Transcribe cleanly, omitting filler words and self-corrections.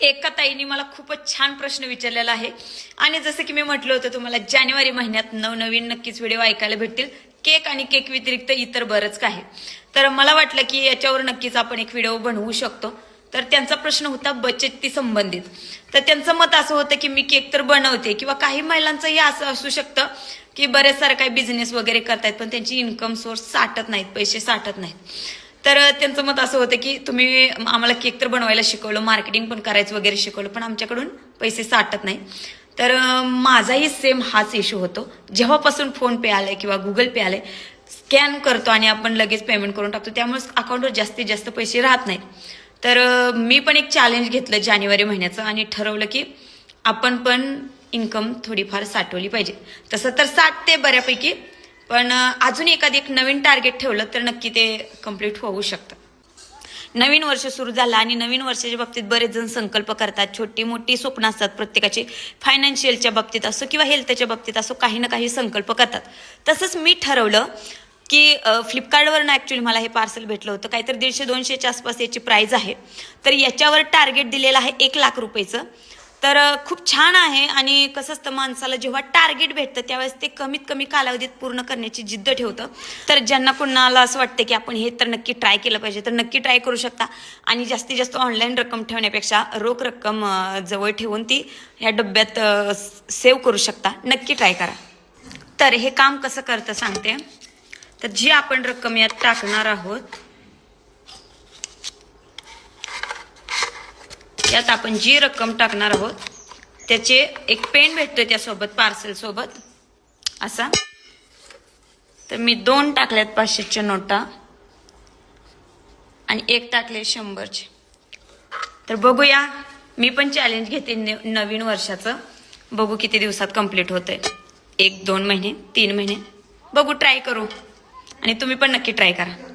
एका ताईने मला खूपच छान प्रश्न विचारलेला आहे आणि जसं की मी म्हटलं होतं तुम्हाला जानेवारी महिन्यात नवनवीन नक्कीच व्हिडिओ ऐकायला भेटतील. केक आणि केक व्यतिरिक्त इतर बरंच काही. तर मला वाटलं की याच्यावर नक्कीच आपण एक व्हिडिओ बनवू शकतो. तर त्यांचा प्रश्न होता बचती संबंधित. तर त्यांचं मत असं होतं की मी केक तर बनवते, किंवा काही महिलांचंही असं असू शकतं की बरेच सारं काही बिझनेस वगैरे करतायत पण त्यांची इन्कम सोर्स साठत नाहीत, पैसे साठत नाहीत. तर त्यांचं मत असं होतं की तुम्ही आम्हाला केक तर बनवायला शिकवलं, मार्केटिंग पण करायचं वगैरे शिकवलं, पण आमच्याकडून पैसे साठत नाही. तर माझाही सेम हाच इश्यू होतो. जेव्हापासून फोन पे आलाय किंवा गुगल पे आलंय, स्कॅन करतो आणि आपण लगेच पेमेंट करून टाकतो, त्यामुळे अकाउंटवर जास्तीत जास्त पैसे राहत नाहीत. तर मी पण एक चॅलेंज घेतलं जानेवारी महिन्याचं आणि ठरवलं की आपण पण इन्कम थोडीफार साठवली पाहिजे. तसं तर साठते बऱ्यापैकी, पण अजून एक नवीन टार्गेट ठेवलं तर नक्की ते कम्प्लीट होऊ शकतं. नवीन वर्ष सुरू झालं आणि नवीन वर्षाच्या बाबतीत बरेच जण संकल्प करतात, छोटी मोठी स्वप्न असतात प्रत्येकाची. फायनान्शियलच्या बाबतीत असो किंवा हेल्थच्या बाबतीत असो, काही ना काही संकल्प करतात. तसंच मी ठरवलं की फ्लिपकार्टवरनं ॲक्च्युली मला हे पार्सल भेटलं होतं, काहीतरी 150-200च्या आसपास याची प्राईज आहे. तर याच्यावर टार्गेट दिलेलं आहे 1,00,000 रुपयेचं. तर खूप छान आहे. आणि कसं असतं, माणसाला जेव्हा टार्गेट भेटतं त्यावेळेस ते कमीत कमी कालावधीत पूर्ण करण्याची जिद्द ठेवतं. तर ज्यांना कुणाला असं वाटतं की आपण हे तर नक्की ट्राय केलं पाहिजे, तर नक्की ट्राय करू शकता. आणि जास्तीत जास्त ऑनलाईन रक्कम ठेवण्यापेक्षा रोख रक्कम जवळ ठेवून ती ह्या डब्यात सेव्ह करू शकता. नक्की ट्राय करा. तर हे काम कसं करतं सांगते. तर जी आपण रक्कम यात टाकणार आहोत, यात आपण जी रक्कम टाकणार आहोत त्याचे एक पेन भेटतोय त्यासोबत, पार्सल सोबत असा. तर मी 2 टाकल्यात 500च्या नोटा आणि 1 टाकले 100चे. तर बघूया, मी पण चॅलेंज घेते नवीन वर्षाचं. बघू किती दिवसात कंप्लीट होतंय. 1-2 महिने, 3 महिने बघू, ट्राय करू. आणि तुम्ही पण नक्की ट्राय करा.